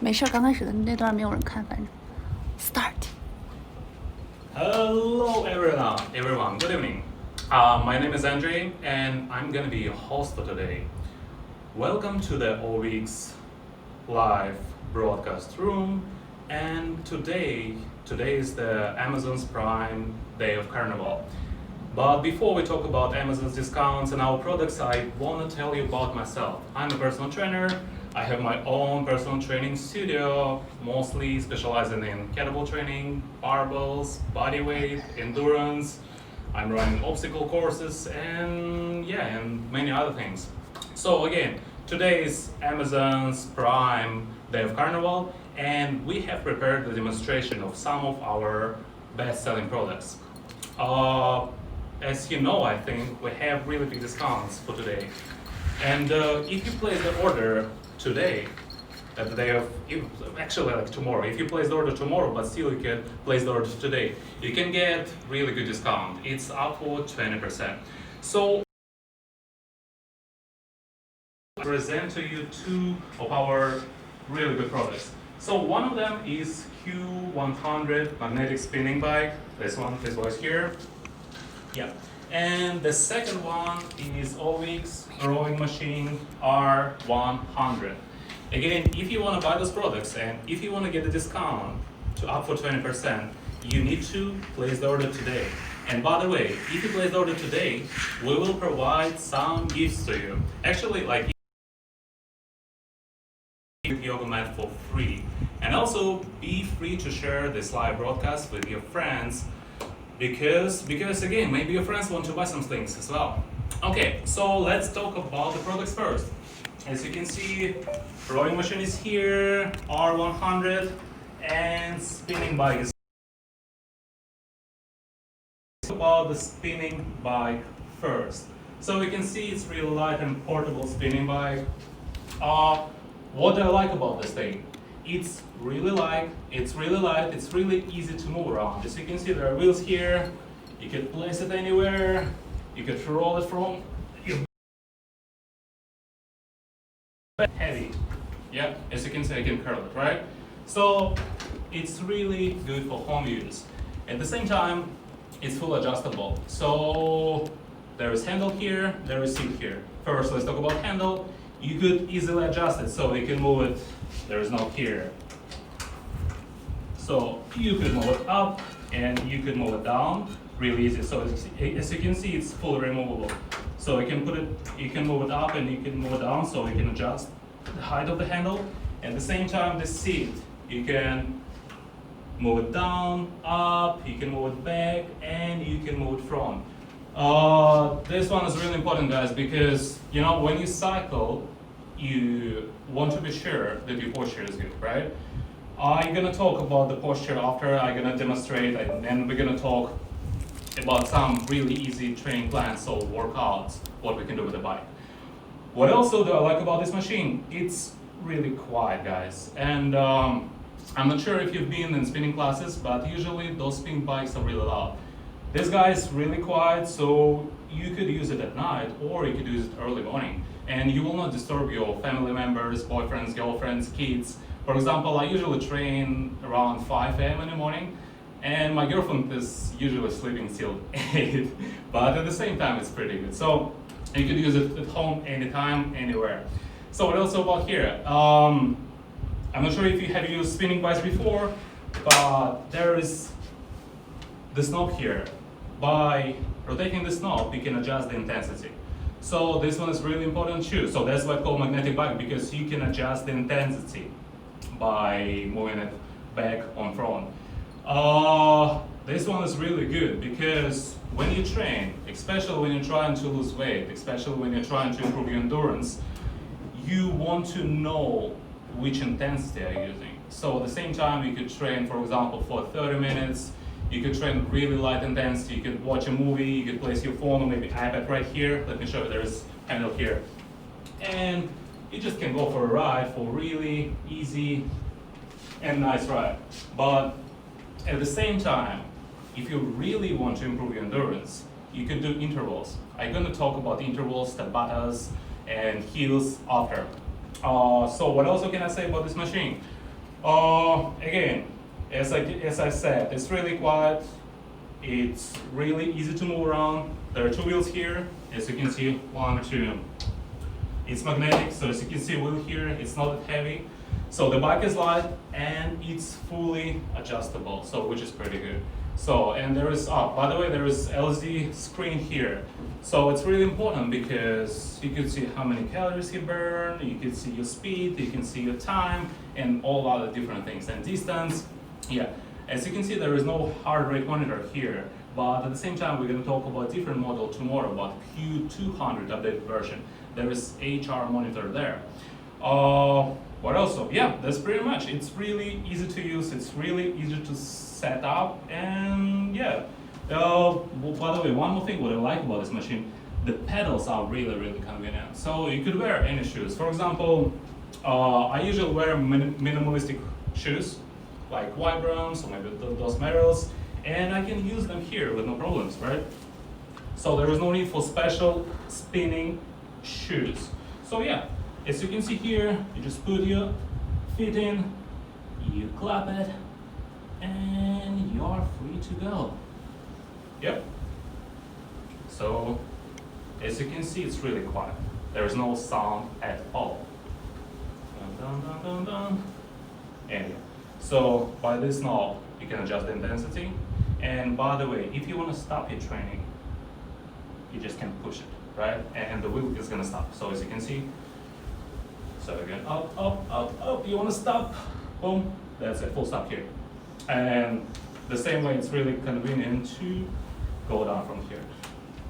没事，刚开始的那段没有人看，反正 start。 Hello everyone, good evening. My name is Andrey and I'm gonna be your host for today. Welcome to the OVICX live broadcast room, and today is the Amazon's Prime Day of Carnival. But before we talk about Amazon's discounts and our products, I want to tell you about myself. I'm a personal trainer. I have my own personal training studio, mostly specializing in kettlebell training, barbells, body weight, endurance. I'm running obstacle courses and many other things. So again, today is Amazon's Prime Day of Carnival, and we have prepared the demonstration of some of our best-selling products. As you know, I think we have really big discounts for today. And if you place the order today, at the day of, actually like tomorrow, if you place the order tomorrow, but still you can place the order today, you can get really good discount. It's up for 20%. So I present to you two of our really good products. So one of them is Q100 magnetic spinning bike. This one is here. Yeah. And the second one is OVICX rowing machine R100. Again, if you want to buy those products and if you want to get the discount to up for 20%, you need to place the order today. And by the way, if you place the order today, we will provide some gifts to you. Actually, like yoga mat for free. And also be free to share this live broadcast with your friends because again, maybe your friends want to buy some things as well. Okay, so let's talk about the products first. As you can see, rowing machine is here, R100, and spinning bike is about the spinning bike first. So we can see it's really light and portable spinning bike. What do I like about this thing? It's really light, it's really easy to move around. As you can see, there are wheels here. You can place it anywhere. You can roll it from your heavy. Yeah, as you can see, I can curl it, right? So it's really good for home use. At the same time, it's full adjustable. So there is handle here, there is seat here. First, let's talk about handle. You could easily adjust it so you can move it. There is no here. So you could move it up and you could move it down really easy. So as you can see, it's fully removable. So you can move it up and you can move it down, so you can adjust the height of the handle. At the same time, the seat, you can move it down, up, you can move it back, and you can move it front. This one is really important, guys, because when you cycle, you want to be sure that your posture is good, right? I'm gonna talk about the posture after. I'm gonna demonstrate, and then we're gonna talk about some really easy training plans, so workouts, what we can do with the bike. What else do I like about this machine? It's really quiet, guys, and I'm not sure if you've been in spinning classes, but usually those spin bikes are really loud. This guy is really quiet, so you could use it at night or you could use it early morning, and you will not disturb your family members, boyfriends, girlfriends, kids. For example, I usually train around 5 a.m. in the morning, and my girlfriend is usually sleeping till 8, but at the same time it's pretty good. So you could use it at home, anytime, anywhere. So what else about here? I'm not sure if you have used spinning bikes before, but there is this knob here. By rotating this knob, you can adjust the intensity. So this one is really important too. So that's why it's called magnetic bike, because you can adjust the intensity by moving it back on front. This one is really good because when you train, especially when you're trying to lose weight, especially when you're trying to improve your endurance, you want to know which intensity are you using. So at the same time, you could train, for example, for 30 minutes. You could train really light intensity. You could watch a movie. You could place your phone or maybe iPad right here. Let me show you. There's a handle here, and you just can go for a ride for really easy and nice ride. But at the same time, if you really want to improve your endurance, you could do intervals. I'm going to talk about intervals, Tabatas, and heels after. So what else can I say about this machine? Again, as I said, it's really quiet. It's really easy to move around. There are two wheels here, as you can see, 1 or 2. It's magnetic, so as you can see, wheel here, it's not that heavy. So the bike is light and it's fully adjustable, so which is pretty good. So, and there is, by the way, there is LCD screen here. So it's really important because you can see how many calories you burn, you can see your speed, you can see your time, and all other different things, and distance. Yeah, as you can see, there is no heart rate monitor here, but at the same time, we're going to talk about different model tomorrow, about Q200 updated version. There is HR monitor there. What else? So yeah, that's pretty much. It's really easy to use. It's really easy to set up, and yeah. By the way, one more thing what I like about this machine, the pedals are really convenient. So you could wear any shoes. For example, I usually wear minimalistic shoes, like Vibrams or maybe those metals, and I can use them here with no problems, right? So there is no need for special spinning shoes. So yeah, as you can see here, you just put your feet in, you clap it, and you're free to go. Yep. So as you can see, it's really quiet. There is no sound at all. Dun, dun, dun, dun, dun. Anyway, so by this knob, you can adjust the intensity. And by the way, if you want to stop your training, you just can push it, right? And the wheel is gonna stop. So as you can see, so again, up, up, up, up. You want to stop, boom, that's it, full stop here. And the same way, it's really convenient to go down from here.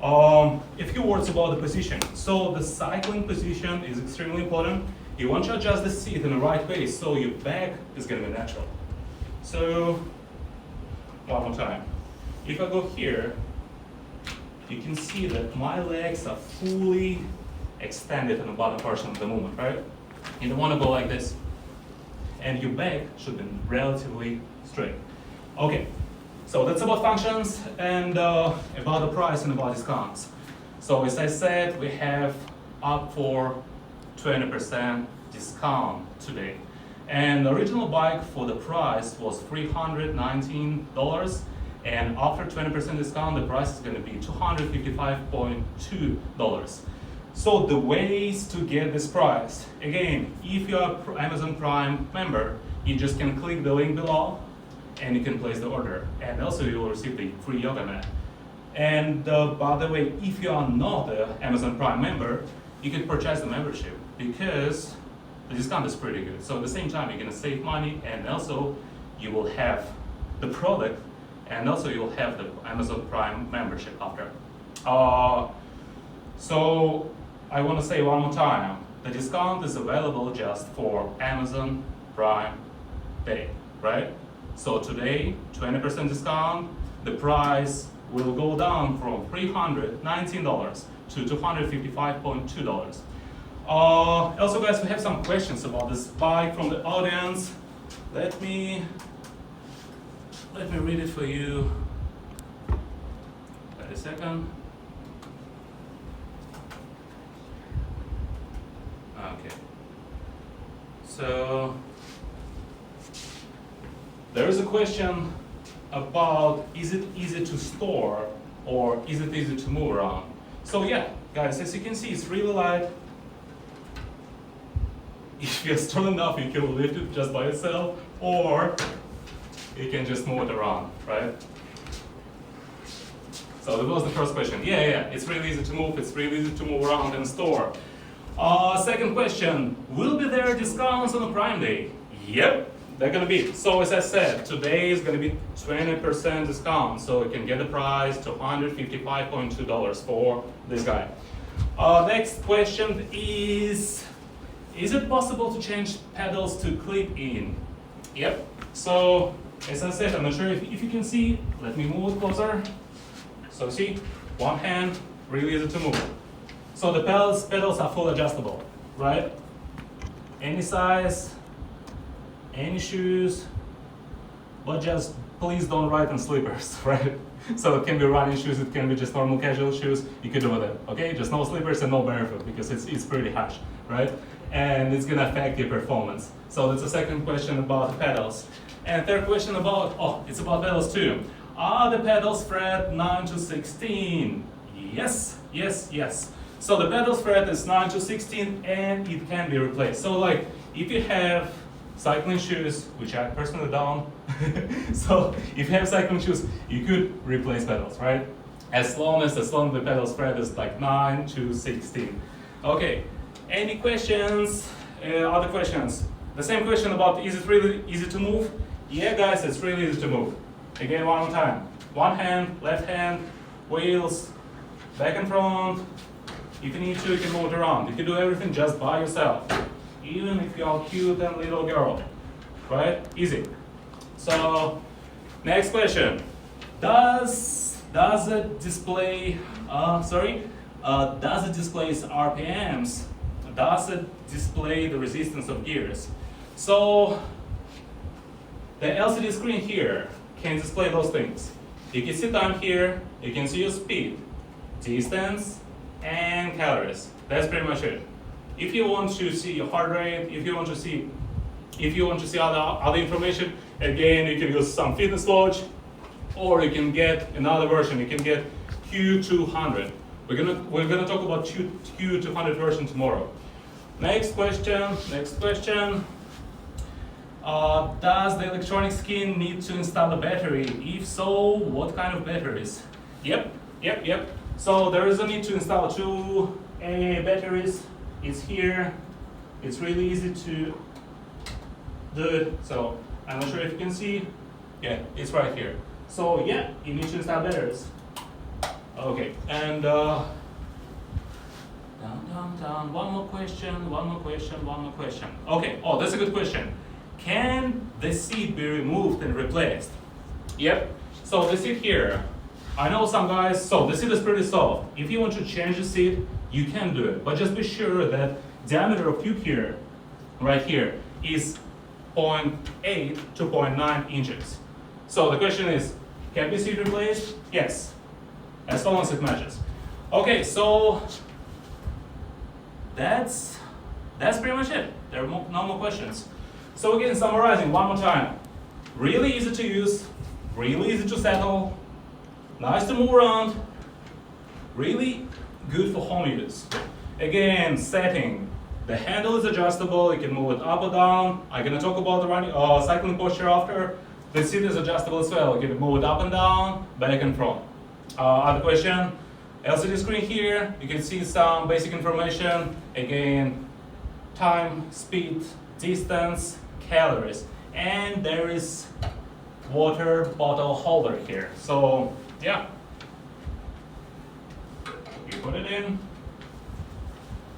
A few words about the position. So the cycling position is extremely important. You want to adjust the seat in the right way, so your back is going to be natural. So one more time. If I go here, you can see that my legs are fully extended in the bottom portion of the movement, right? You don't want to go like this. And your back should be relatively straight. Okay, so that's about functions and about the price and about discounts. So as I said, we have up for 20% discount today. And the original bike for the price was $319, and after 20% discount, the price is going to be $255.2. So the ways to get this price, again, if you are Amazon Prime member, you just can click the link below and you can place the order. And also you will receive the free yoga mat. And by the way, if you are not an Amazon Prime member, you can purchase the membership because the discount is pretty good. So at the same time, you're gonna save money, and also you will have the product, and also you will have the Amazon Prime membership after. So I want to say one more time, the discount is available just for Amazon Prime Day, right? So today, 20% discount, the price will go down from $319 to $255.2. Also guys, we have some questions about this bike from the audience. Let me read it for you. Wait a second. Okay. So there is a question about, is it easy to store or is it easy to move around? So yeah, guys, as you can see, it's really light. If you're strong enough, you can lift it just by yourself, or you can just move it around, right? So that was the first question. Yeah, it's really easy to move. It's really easy to move around and store. Second question, will be there discounts on the Prime Day? Yep, they're gonna be. So as I said, today is gonna be 20% discount, so you can get the price to $155.2 for this guy. Next question is it possible to change pedals to clip in? Yep. So as I said, I'm not sure if you can see. Let me move it closer. So see, one hand, really easy to move. So the pedals are full adjustable, right? Any size, any shoes, but just please don't ride in slippers, right? So it can be running shoes, it can be just normal casual shoes, you can do with it, okay? Just no slippers and no barefoot because it's pretty harsh, right? And it's gonna affect your performance. So that's the second question about the pedals. And third question about, it's about pedals too. Are the pedals fret 9 to 16? Yes, yes, yes. So the pedals fret is 9 to 16 and it can be replaced. So like if you have cycling shoes, which I personally don't, so if you have cycling shoes, you could replace pedals, right? As long as the pedals fret is like 9 to 16. Okay, any questions? Other questions? The same question about is it really easy to move? Yeah guys, it's really easy to move. Again, one more time. One hand, left hand, wheels, back and front. If you need to, you can move it around. You can do everything just by yourself. Even if you're cute and little girl, right? Easy. So, next question. Does it display, does it display RPMs? Does it display the resistance of gears? So, the LCD screen here can display those things. You can see time here, you can see your speed, distance, and calories. That's pretty much it. If you want to see your heart rate, if you want to see other information, again you can use some fitness watch, or you can get another version. You can get Q200. We're gonna talk about Q200 version tomorrow. Next question. Does the electronic skin need to install a battery? If so, what kind of batteries? Yep. So there is a need to install two AA batteries. It's here. It's really easy to do it. So I'm not sure if you can see. Yeah, it's right here. So yeah, you need to install batteries. Okay, and down. One more question. Okay. Oh, that's a good question. Can the seat be removed and replaced? Yep. So the seat here. I know some guys. So the seat is pretty soft. If you want to change the seat, you can do it, but just be sure that diameter of tube here, right here, is 0.8 to 0.9 inches. So the question is, can the seat replaced? Yes, as long as it matches. Okay, so that's pretty much it. There are no more questions. So again, summarizing one more time. Really easy to use, really easy to settle, nice to move around, really good for home use. Again, setting. The handle is adjustable, you can move it up or down. I'm gonna talk about the running, cycling posture after. The seat is adjustable as well, you can move it up and down, back and front. Other question, LCD screen here, you can see some basic information. Again, time, speed, distance, calories. And there is water bottle holder here. So, yeah. You put it in,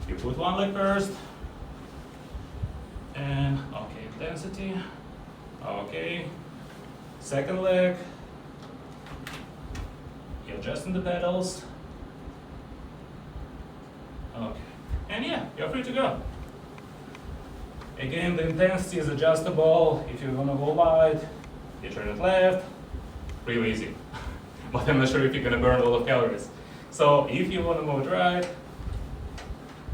you put one leg first, and okay, intensity, okay, second leg, you're adjusting the pedals, okay, and yeah, you're free to go. Again, the intensity is adjustable. If you're gonna go wide, you turn it left, really easy, but I'm not sure if you're gonna burn a lot of calories. So if you want to move it right,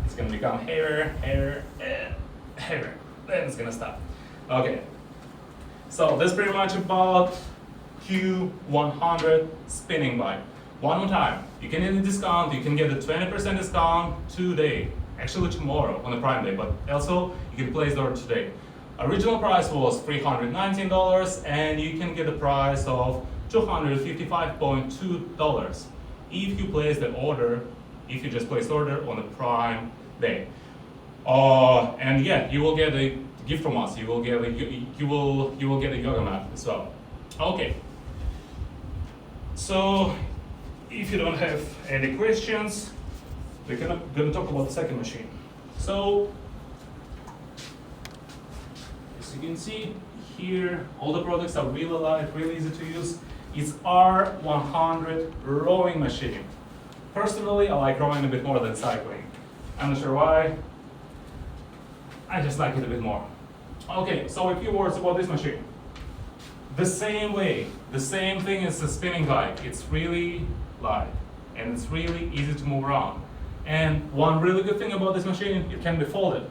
it's going to become heavier, and heavier. Then it's going to stop. Okay. So that's pretty much about Q100 spinning bike. One more time. You can get a discount. You can get a 20% discount today. Actually tomorrow on the Primeday, but also you can place the order today. Original price was $319 and you can get a price of $255.2. If you place the order, if you just place order on the Prime Day, and yeah, you will get a gift from us. You will get a yoga mat as well. Okay. So, if you don't have any questions, we're gonna talk about the second machine. So, as you can see here, all the products are really light, really easy to use. It's R100 rowing machine. Personally, I like rowing a bit more than cycling. I'm not sure why. I just like it a bit more. Okay, so a few words about this machine. The same way, the same thing as the spinning bike. It's really light and it's really easy to move around. And one really good thing about this machine, it can be folded,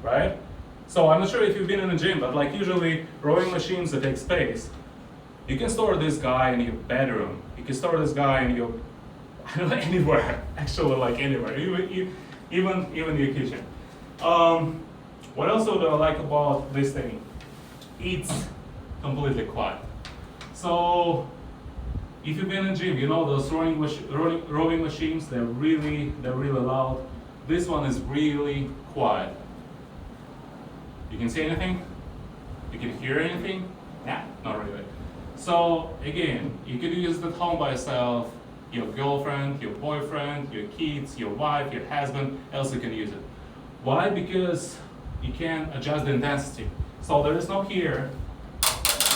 right? So I'm not sure if you've been in a gym, but like usually rowing machines that take space, you can store this guy in your bedroom. You can store this guy in your, I don't know, anywhere, actually like anywhere, even your kitchen. What else do I like about this thing? It's completely quiet. So if you've been in a gym, you know those rowing machines, they're really loud. This one is really quiet. You can see anything? You can hear anything? Nah, not really. So again, you could use it at home by yourself, your girlfriend, your boyfriend, your kids, your wife, your husband, else you can use it. Why? Because you can adjust the intensity. So there is no here,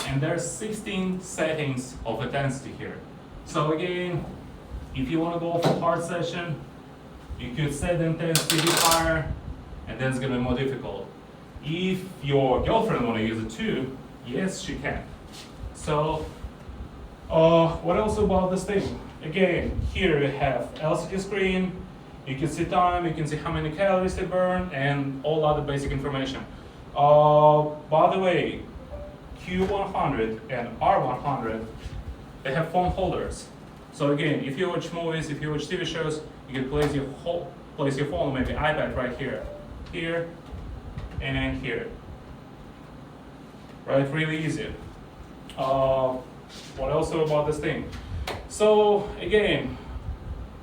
and there's 16 settings of intensity here. So again, if you want to go for hard session, you could set the intensity a bit higher, and then it's going to be more difficult. If your girlfriend want to use it too, yes, she can. So, what else about this thing? Again, here you have LCD screen, you can see time, you can see how many calories they burn, and all other basic information. By the way, Q100 and R100, they have phone holders. So again, if you watch movies, if you watch TV shows, you can place your phone, maybe iPad right here, and here. Right, really easy. What else about this thing? So again,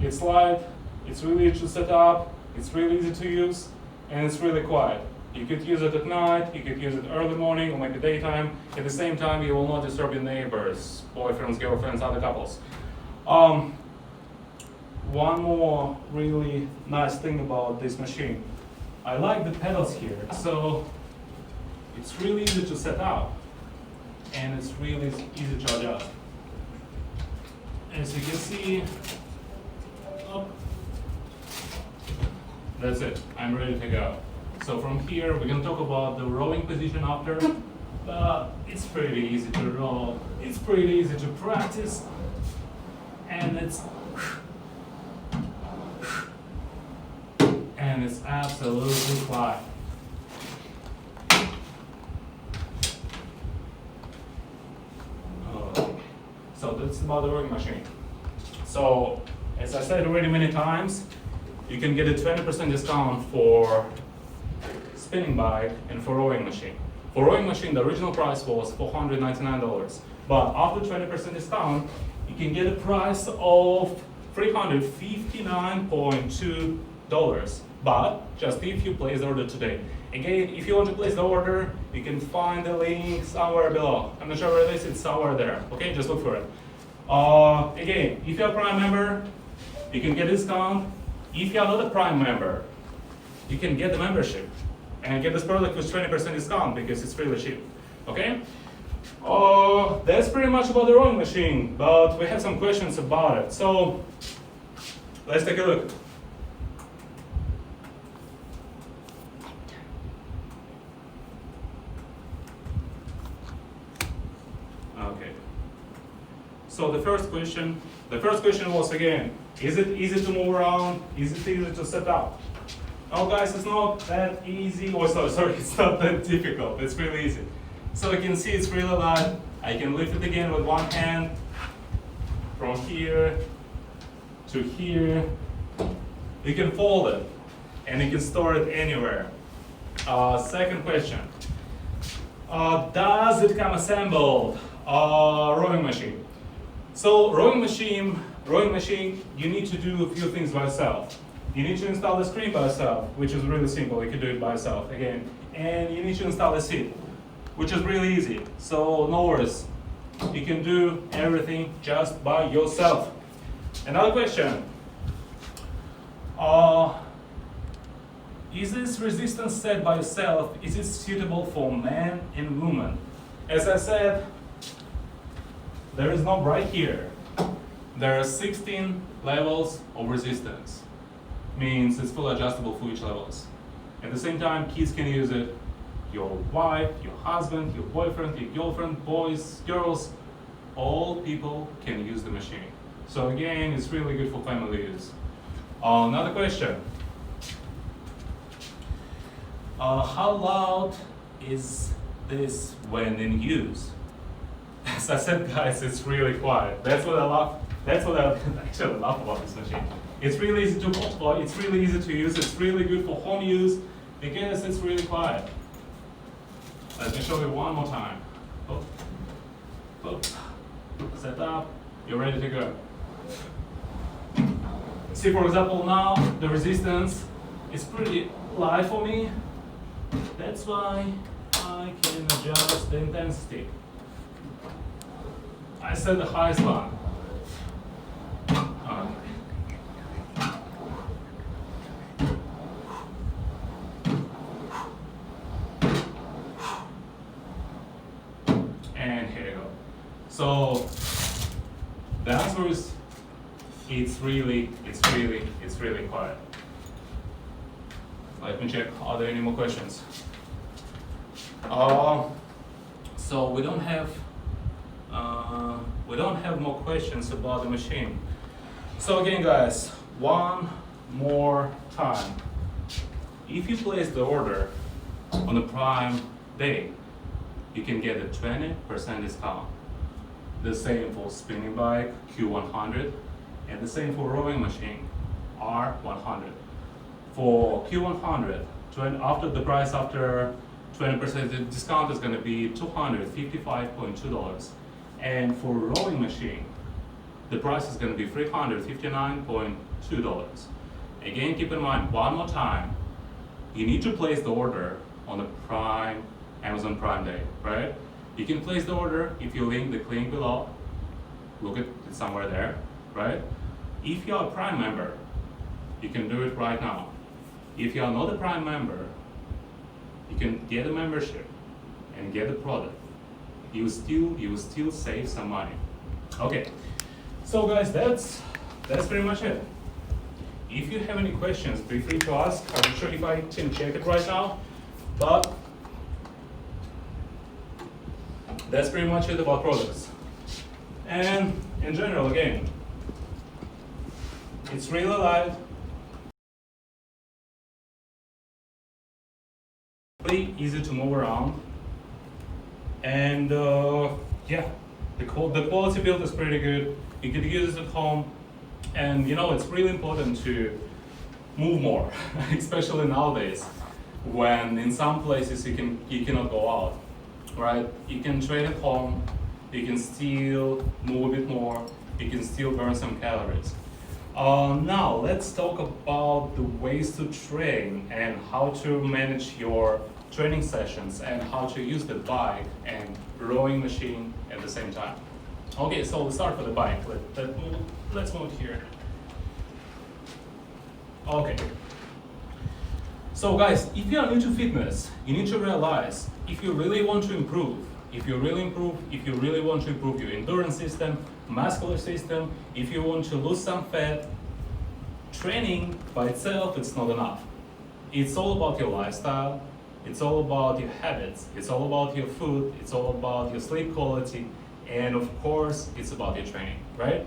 it's light, it's really easy to set up, it's really easy to use, and it's really quiet. You could use it at night, you could use it early morning or maybe daytime. At the same time, you will not disturb your neighbors, boyfriends, girlfriends, other couples. One more really nice thing about this machine. I like the pedals here. So it's really easy to set up and it's really easy to adjust. As you can see, that's it, I'm ready to go. So from here, we're going to talk about the rowing position after. It's pretty easy to row. It's pretty easy to practice. And it's absolutely fine. So that's about the rowing machine. So as I said already many times, you can get a 20% discount for spinning bike and for rowing machine. For rowing machine, the original price was $499, but after 20% discount, you can get a price of $359.2, but just if you place the order today. Again, if you want to place the order, you can find the link somewhere below. I'm not sure where it is, it's somewhere there. Okay, just look for it. Again, if you're a Prime member, you can get a discount. If you're not a Prime member, you can get the membership and get this product with 20% discount because it's really cheap. Okay? That's pretty much about the rowing machine, but we have some questions about it. So let's take a look. Okay. So the first question was again, is it easy to move around? Is it easy to set up? Oh guys, it's not that easy, sorry, it's not that difficult, it's really easy. So you can see it's really light. I can lift it again with one hand, from here to here. You can fold it, and you can store it anywhere. Second question, does it come assembled? Rowing machine. So rowing machine, you need to do a few things by yourself. You need to install the screen by yourself, which is really simple. You can do it by yourself again. And you need to install the seat, which is really easy. So no worries. You can do everything just by yourself. Another question. Is this resistance set by yourself? Is it suitable for men and women? As I said, there is no right here. There are 16 levels of resistance. Means it's fully adjustable for each levels. At the same time, kids can use it, your wife, your husband, your boyfriend, your girlfriend, boys, girls, all people can use the machine. So again, it's really good for family use. Another question. How loud is this when in use? As I said, guys, it's really quiet. That's what I love. That's what I actually love about this machine. It's really easy to multiply. It's really easy to use. It's really good for home use because it's really quiet. Let me show you one more time. Oh. Oh. Set up. You're ready to go. See, for example, now the resistance is pretty light for me. That's why I can adjust the intensity. I set the highest one. And here you go. So the answer is it's really quiet. Let me check, are there any more questions? So we don't have more questions about the machine. So again, guys, one more time. If you place the order on a Prime Day, you can get a 20% discount. The same for spinning bike, Q100, and the same for rowing machine, R100. For Q100, after the price after 20% discount is going to be $255.2. And for rowing machine, the price is going to be $359.2. Again, keep in mind, one more time, you need to place the order on the Amazon Prime Day, right? You can place the order if you link the link below. Look at it somewhere there, right? If you're a Prime member, you can do it right now. If you are not a Prime member, you can get a membership and get the product. You will still save some money. Okay, so guys, that's pretty much it. If you have any questions, feel free to ask. I'm not sure if I can check it right now, but that's pretty much it about products. And in general, again, it's really light, really easy to move around, and yeah, the quality build is pretty good. You can use it at home, and it's really important to move more, especially nowadays, when in some places you cannot go out, right? You can train at home, you can still move a bit more, you can still burn some calories. Now let's talk about the ways to train and how to manage your training sessions and how to use the bike and rowing machine at the same time. Okay, so let's start with the bike. Let's move here. Okay. So guys, if you are new to fitness, you need to realize if you really want to improve, if you really want to improve your endurance system, muscular system, if you want to lose some fat, training by itself, it's not enough. It's all about your lifestyle, it's all about your habits, it's all about your food, it's all about your sleep quality, and of course, it's about your training, right?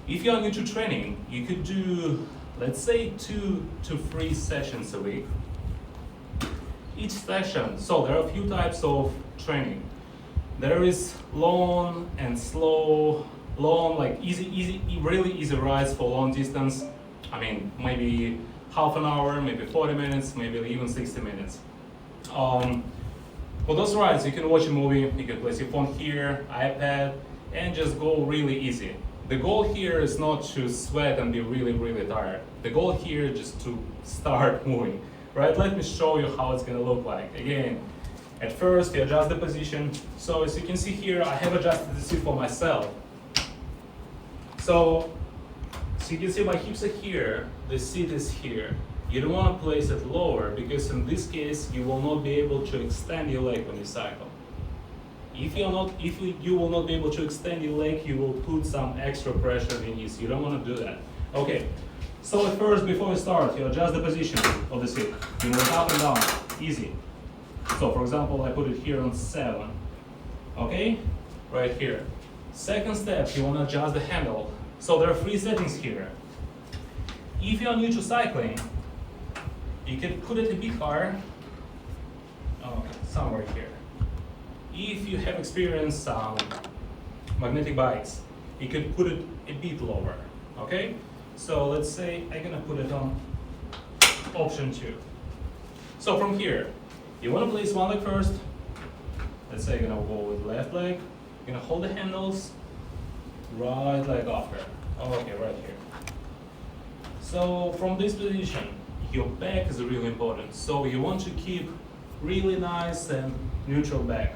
If you are new to training, you could do, let's say, 2 to 3 sessions a week. Each session, so there are a few types of training. There is long and slow, like easy, really easy rides for long distance. I mean, maybe half an hour, maybe 40 minutes, maybe even 60 minutes. For those rides, you can watch a movie, you can place your phone here, iPad, and just go really easy. The goal here is not to sweat and be really tired. The goal here is just to start moving, right? Let me show you how it's gonna look like. Again, at first you adjust the position. So as you can see here, I have adjusted the seat for myself. So you can see my hips are here, the seat is here. You don't want to place it lower because in this case you will not be able to extend your leg when you cycle. If you will not be able to extend your leg, you will put some extra pressure on your knees. You don't want to do that. Okay, so at first, before you start, you adjust the position of the seat. You move up and down, easy. So for example, I put it here on 7, okay? Right here. Second step, you want to adjust the handle. So there are 3 settings here. If you are new to cycling, you can put it a bit higher, somewhere here. If you have experienced some magnetic bikes, you could put it a bit lower, okay? So let's say I'm gonna put it on option 2. So from here, you wanna place one leg first. Let's say I'm gonna go with left leg. You're gonna hold the handles, right leg after. Okay, right here. So from this position, your back is really important. So you want to keep really nice and neutral back.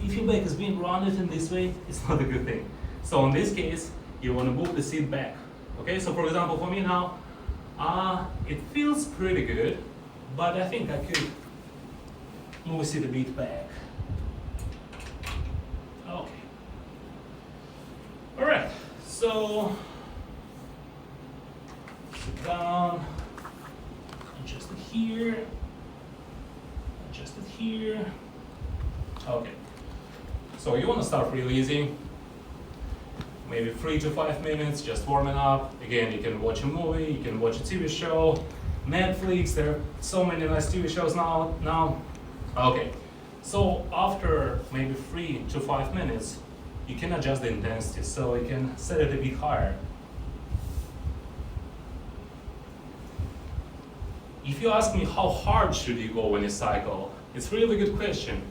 If your back is being rounded in this way, it's not a good thing. So in this case, you want to move the seat back. Okay, so for example, for me now, it feels pretty good, but I think I could move the seat a bit back. Okay. All right, so sit down, adjust it here, adjust it here. Okay. So you want to start really easy, maybe 3 to 5 minutes, just warming up. Again, you can watch a movie, you can watch a TV show, Netflix, there are so many nice TV shows now. Okay, so after maybe 3 to 5 minutes, you can adjust the intensity, so you can set it a bit higher. If you ask me how hard should you go when you cycle, it's a really good question.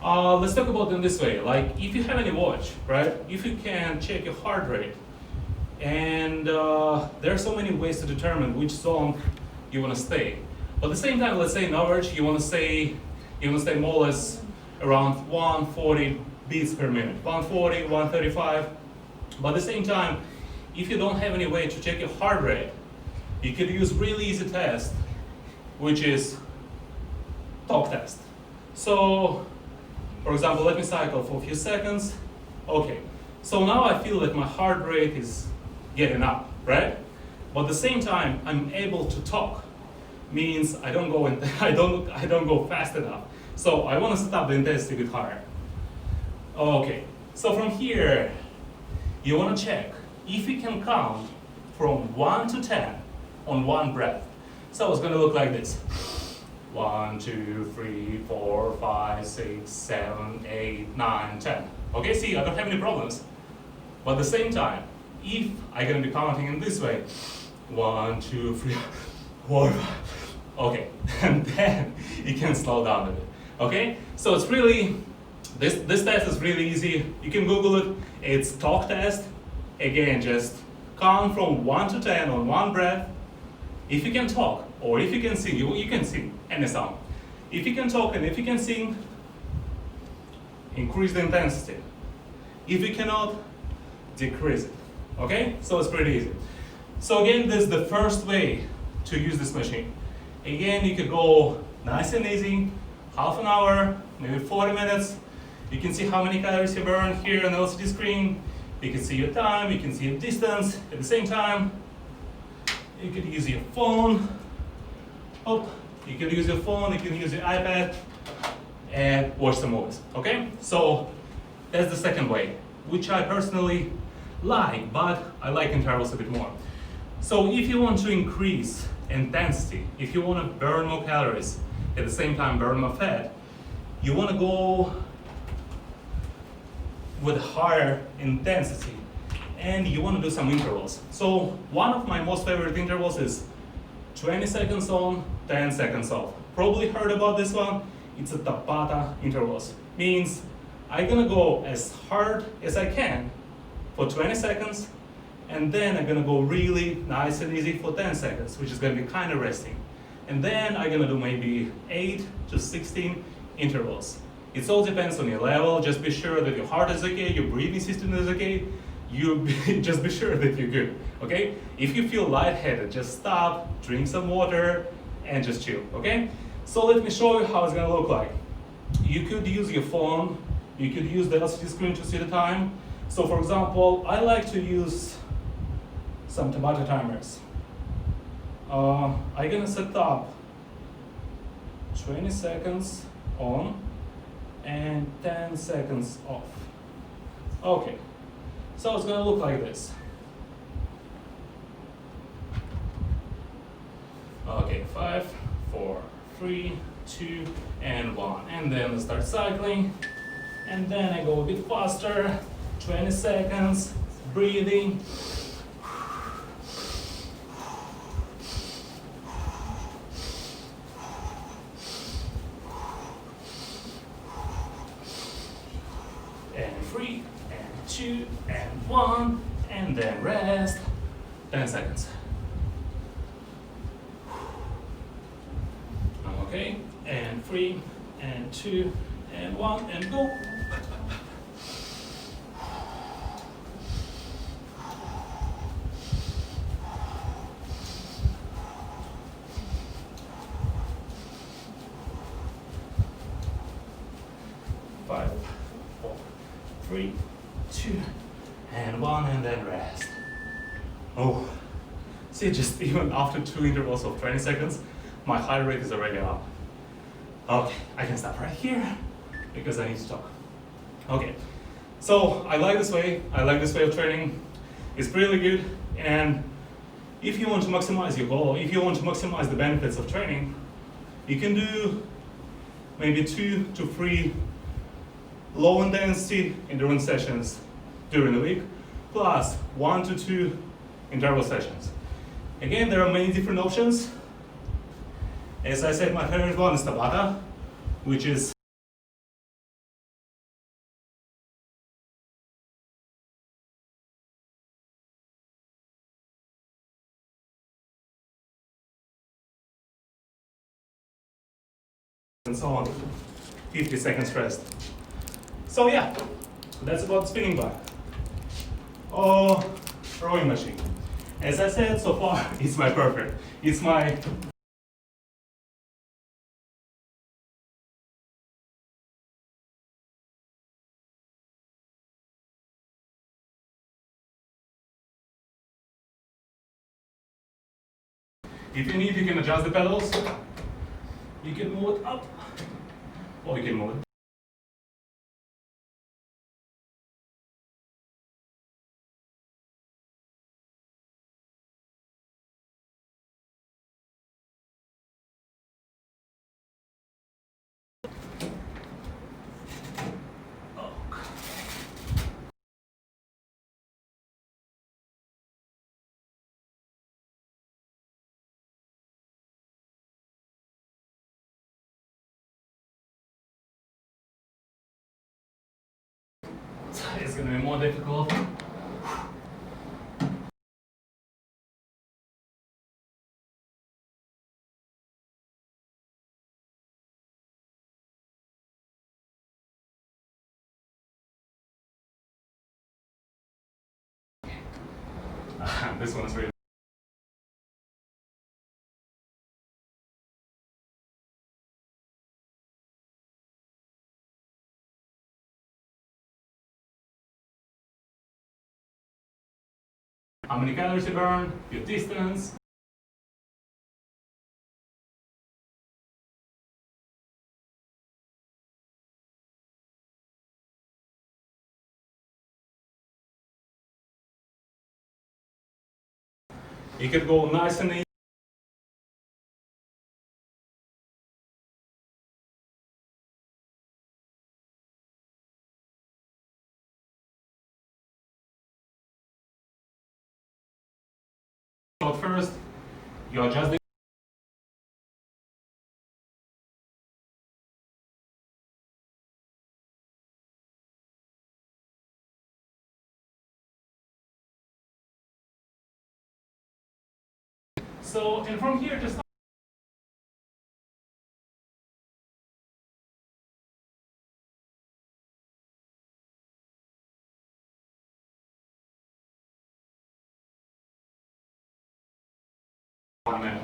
Let's talk about it in this way. Like, if you have any watch, right? If you can check your heart rate, and there are so many ways to determine which zone you want to stay. But at the same time, let's say on average, you want to stay more or less around 140 beats per minute, 140, 135. But at the same time, if you don't have any way to check your heart rate, you could use really easy test, which is talk test. So, for example, let me cycle for a few seconds. Okay, so now I feel that my heart rate is getting up, right? But at the same time, I'm able to talk. Means I don't go fast enough. So I want to set up the intensity a bit higher. Okay, so from here, you want to check if you can count from 1 to 10 on one breath. So it's going to look like this. 1, 2, 3, 4, 5, 6, 7, 8, 9, 10. Okay, see, I don't have any problems. But at the same time, if I'm going to be counting in this way, 1, 2, 3, 4, 5, okay, and then you can slow down a bit. Okay, so it's really, this test is really easy. You can Google it. It's talk test. Again, just count from 1 to 10 on one breath. If you can talk, or if you can sing, you can sing any song. If you can talk and if you can sing, increase the intensity. If you cannot, decrease it. Okay? So it's pretty easy. So again, this is the first way to use this machine. Again, you could go nice and easy, half an hour, maybe 40 minutes. You can see how many calories you burn here on the LCD screen. You can see your time, you can see your distance. At the same time, you could use your phone. You can use your phone, you can use your iPad, and watch some movies, okay? So that's the second way, which I personally like, but I like intervals a bit more. So if you want to increase intensity, if you want to burn more calories, at the same time burn more fat, you want to go with higher intensity, and you want to do some intervals. So one of my most favorite intervals is 20 seconds on, 10 seconds off. Probably heard about this one. It's a Tabata intervals. Means I'm gonna go as hard as I can for 20 seconds, and then I'm gonna go really nice and easy for 10 seconds, which is gonna be kind of resting. And then I'm gonna do maybe 8 to 16 intervals. It all depends on your level. Just be sure that your heart is okay, your breathing system is okay. Just be sure that you're good, okay? If you feel lightheaded, just stop, drink some water, and just chill, okay? So let me show you how it's gonna look like. You could use your phone, you could use the LCD screen to see the time. So for example, I like to use some Tabata timers. I'm gonna set up 20 seconds on, and 10 seconds off. Okay, so it's gonna look like this. Okay, 5, 4, 3, 2, and 1. And then I start cycling, and then I go a bit faster, 20 seconds, breathing. And 3, and 2, and 1, and then rest, 10 seconds. Okay, and 3, and 2, and 1, and go. Five, 4, 3, 2, and 1, and then rest. Oh, see, just even after 2 intervals of 20 seconds, my heart rate is already up. Okay, I can stop right here because I need to talk. Okay, so I like this way. I like this way of training. It's really good. And if you want to maximize your goal, if you want to maximize the benefits of training, you can do maybe 2 to 3 low intensity endurance sessions during the week, plus 1 to 2 interval sessions. Again, there are many different options. As I said, my favorite one is Tabata, which is and so on, 50 seconds rest. So yeah, that's about spinning bar. Or rowing machine. As I said, so far, it's my perfect. It's my if you need, you can adjust the pedals. You can move it up, or you can move it. It's gonna be more difficult. This one's really. How many calories you burn, your distance. You can go nice and easy. But first, you adjust the so, and from here just one minute.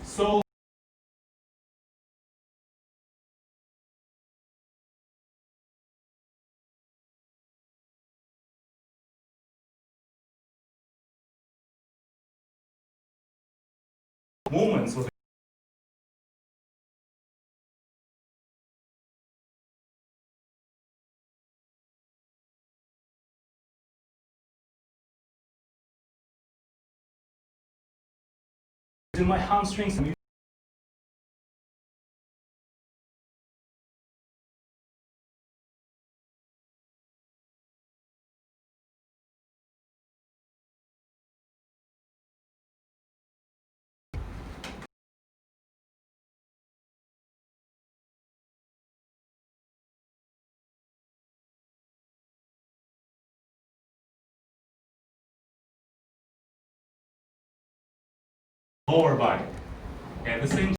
So movements with using my hamstrings. Lower body. At the same time.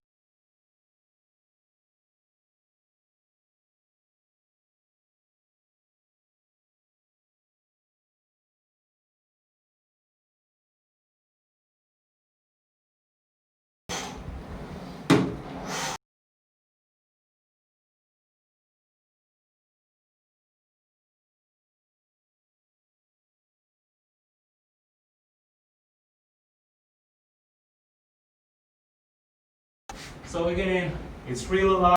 So again, it's really loud.